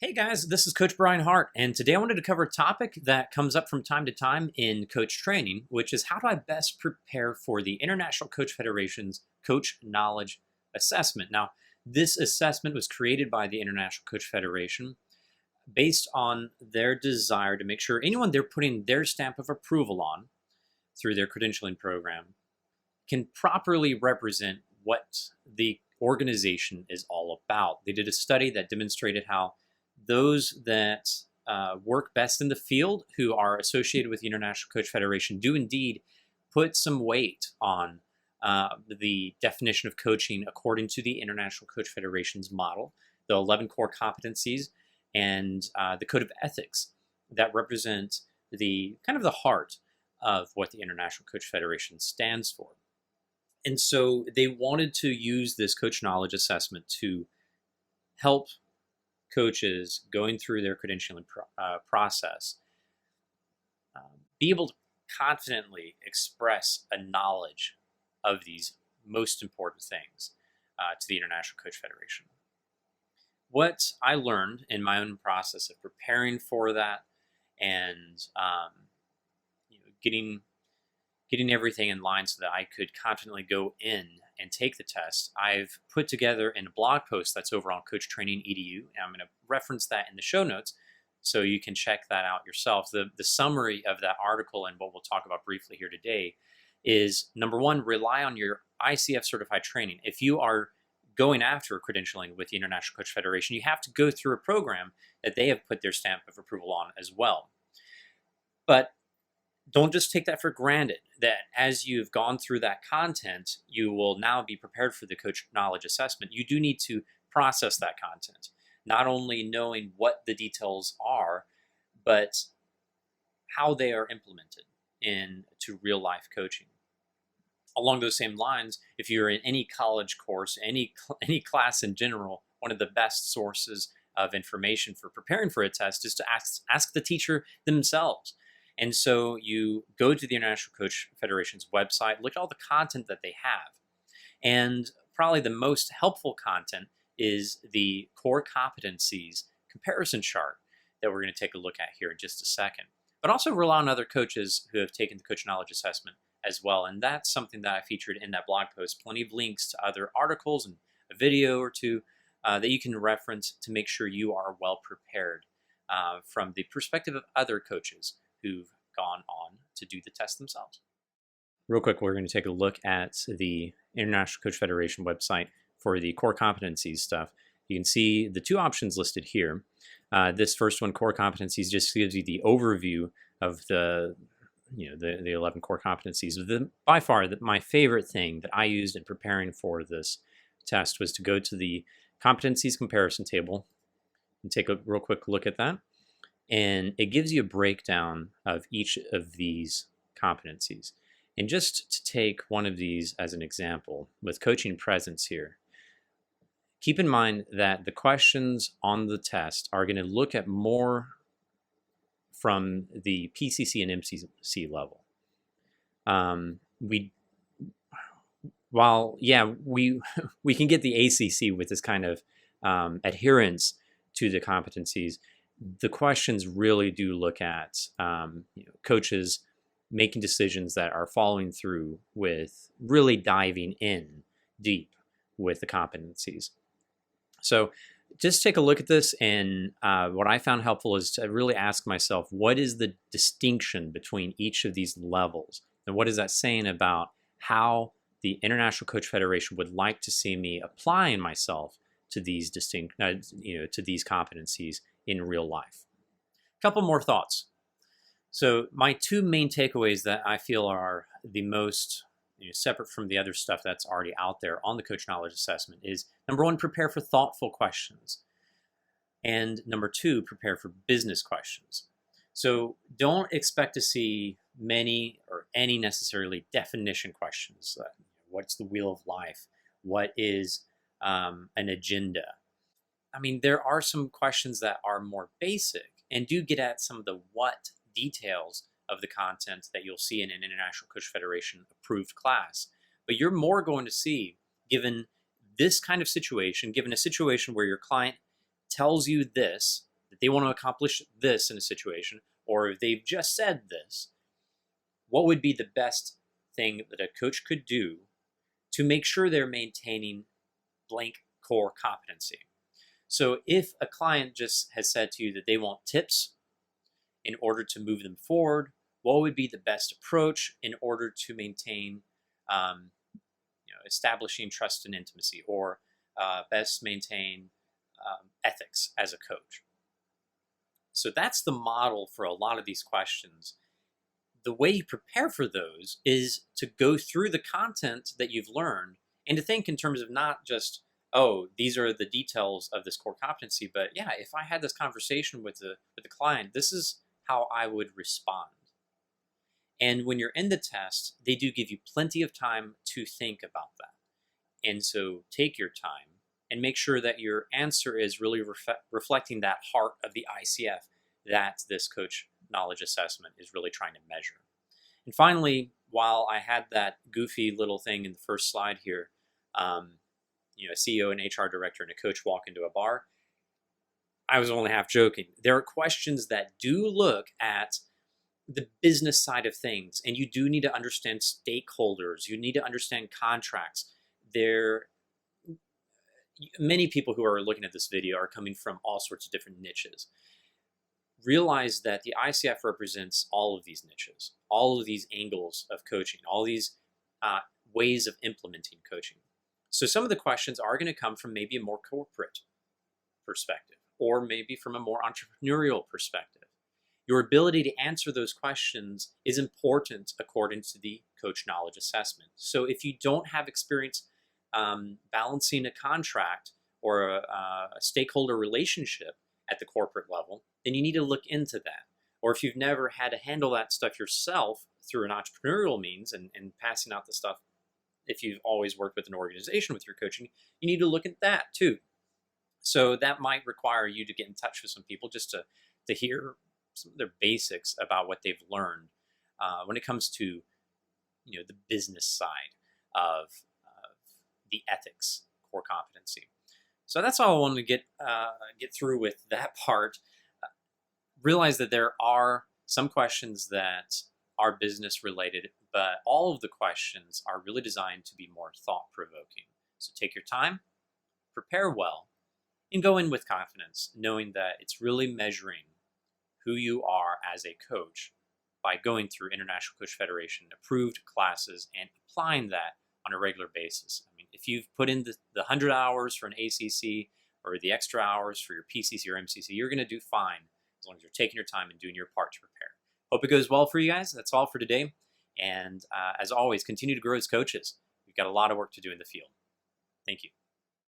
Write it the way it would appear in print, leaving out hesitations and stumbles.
Hey guys, this is Coach Brian Hart, and today I wanted to cover a topic that comes up from time to time in coach training, which is how do I best prepare for the International Coach Federation's Coach Knowledge Assessment. Now, this assessment was created by the International Coach Federation based on their desire to make sure anyone they're putting their stamp of approval on through their credentialing program can properly represent what the organization is all about. They did a study that demonstrated how those that work best in the field who are associated with the International Coach Federation do indeed put some weight on the definition of coaching according to the International Coach Federation's model, the 11 core competencies, and the code of ethics that represent the kind of the heart of what the International Coach Federation stands for. And so they wanted to use this coach knowledge assessment to help coaches going through their credentialing process be able to confidently express a knowledge of these most important things to the International Coach Federation. What I learned in my own process of preparing for that and getting everything in line so that I could confidently go in and take the test, I've put together in a blog post that's over on Coach Training EDU, and I'm going to reference that in the show notes so you can check that out yourself. The summary of that article and what we'll talk about briefly here today is, number one, rely on your ICF certified training. If you are going after credentialing with the International Coach Federation, you have to go through a program that they have put their stamp of approval on as well. But don't just take that for granted, that as you've gone through that content, you will now be prepared for the coach knowledge assessment. You do need to process that content, not only knowing what the details are, but how they are implemented into real life coaching. Along those same lines, if you're in any college course, any class in general, one of the best sources of information for preparing for a test is to ask the teacher themselves. And so you go to the International Coach Federation's website, look at all the content that they have. And probably the most helpful content is the core competencies comparison chart that we're going to take a look at here in just a second. But also rely on other coaches who have taken the coach knowledge assessment as well. And that's something that I featured in that blog post. Plenty of links to other articles and a video or two that you can reference to make sure you are well prepared from the perspective of other coaches who've gone on to do the test themselves. Real quick, we're going to take a look at the International Coach Federation website for the core competencies stuff. You can see the two options listed here. This first one, core competencies, just gives you the overview of the 11 core competencies. By far, my favorite thing that I used in preparing for this test was to go to the competencies comparison table and take a real quick look at that. And it gives you a breakdown of each of these competencies. And just to take one of these as an example, with coaching presence here, keep in mind that the questions on the test are going to look at more from the PCC and MCC level. We can get the ACC with this kind of adherence to the competencies. The questions really do look at coaches making decisions that are following through with really diving in deep with the competencies. So just take a look at this, and what I found helpful is to really ask myself, what is the distinction between each of these levels? And what is that saying about how the International Coach Federation would like to see me applying myself to these to these competencies in real life? A couple more thoughts. So my two main takeaways that I feel are the most separate from the other stuff that's already out there on the coach knowledge assessment is, number one, prepare for thoughtful questions. And number two, prepare for business questions. So don't expect to see many or any necessarily definition questions. What's the wheel of life? What is an agenda? I mean, there are some questions that are more basic and do get at some of the what details of the content that you'll see in an International Coach Federation approved class. But you're more going to see, given this kind of situation, given a situation where your client tells you this, they want to accomplish this in a situation, or if they've just said this, what would be the best thing that a coach could do to make sure they're maintaining blank core competency? So if a client just has said to you that they want tips in order to move them forward, what would be the best approach in order to maintain establishing trust and intimacy, or best maintain ethics as a coach? So that's the model for a lot of these questions. The way you prepare for those is to go through the content that you've learned and to think in terms of not just, oh, these are the details of this core competency, but yeah, if I had this conversation with the client, this is how I would respond. And when you're in the test, they do give you plenty of time to think about that. And so take your time and make sure that your answer is really reflecting that heart of the ICF that this coach knowledge assessment is really trying to measure. And finally, while I had that goofy little thing in the first slide here, a CEO and HR director and a coach walk into a bar, I was only half joking. There are questions that do look at the business side of things, and you do need to understand stakeholders. You need to understand contracts. Many people who are looking at this video are coming from all sorts of different niches. Realize that the ICF represents all of these niches, all of these angles of coaching, all these ways of implementing coaching. So some of the questions are going to come from maybe a more corporate perspective, or maybe from a more entrepreneurial perspective. Your ability to answer those questions is important according to the coach knowledge assessment. So if you don't have experience balancing a contract or a stakeholder relationship at the corporate level, then you need to look into that. Or if you've never had to handle that stuff yourself through an entrepreneurial means and passing out the stuff, if you've always worked with an organization with your coaching, you need to look at that too. So that might require you to get in touch with some people just to hear some of their basics about what they've learned when it comes to the business side of the ethics core competency. So that's all I wanted to get through with that part. Realize that there are some questions that are business related, but all of the questions are really designed to be more thought-provoking. So take your time, prepare well, and go in with confidence, knowing that it's really measuring who you are as a coach by going through International Coach Federation approved classes and applying that on a regular basis. I mean, if you've put in the 100 hours for an ACC or the extra hours for your PCC or MCC, you're going to do fine as long as you're taking your time and doing your part to prepare. Hope it goes well for you guys. That's all for today. And as always, continue to grow as coaches. We've got a lot of work to do in the field. Thank you.